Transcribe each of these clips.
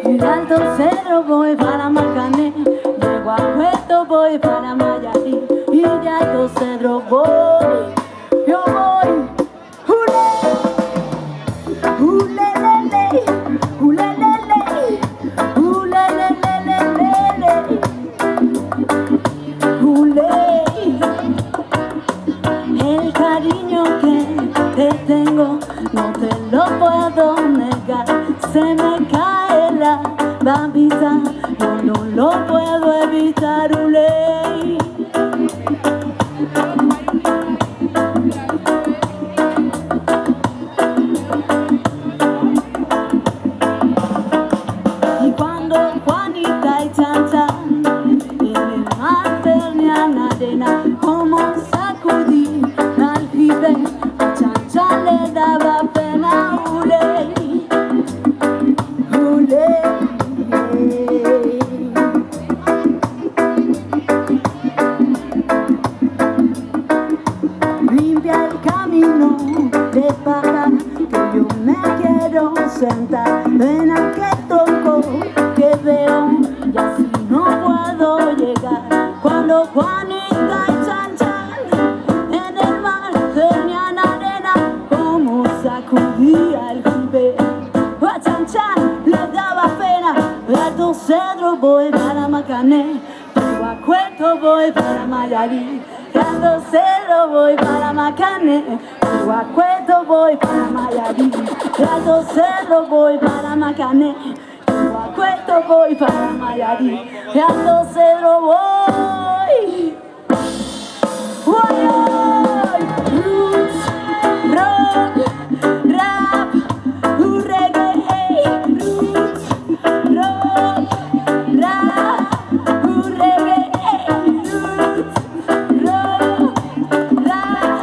Y de Alto Cedro voy para Macané, llego a Puerto voy para Mayarí. Y de Alto Cedro voy, yo voy, ulelele, ulelele, ulelelelelele, ule. El cariño que te tengo no te lo puedo negar. Se me cae la babita, yo no lo puedo evitar, uley. Y cuando Juanita y Chancha en el mar tenían arena, como sacudí al jibe, a Chancha le daba pena, uley, uley. Limpia el camino de para que yo me quiero sentar. Ven a que toco, que veo, y así no puedo llegar. Cuando Juanita y Chanchan en el mar tenían arena, como sacudía el jibe, a Chanchan le daba pena. De Alto Cedro voy para Macané, de Acueto voy para Mayarí. De Alto Cedro voy para Macané, de Acueto voy para Mayarí. De Alto Cedro voy para Macané, de Acueto voy para Mayarí. De Alto Cedro voy, voy, roots, rock, rap, reggae, roots, rock, rap, reggae, roots, rock, rap,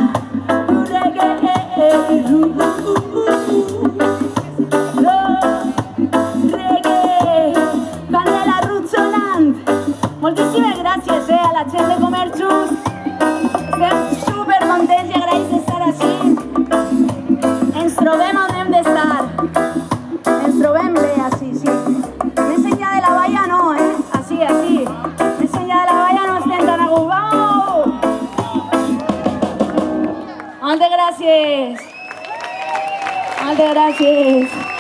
reggae, Candela Roots sonant. Moltíssimes gràcies a la gent de Comerços. Estem supercontents i agraïts d'estar així. Ens trobem on hem d'estar. Ens trobem bé així, sí. Més enllà de la valla no, Així, així. Més enllà de la valla no estem tan a gust. Moltes gràcies. Moltes gràcies.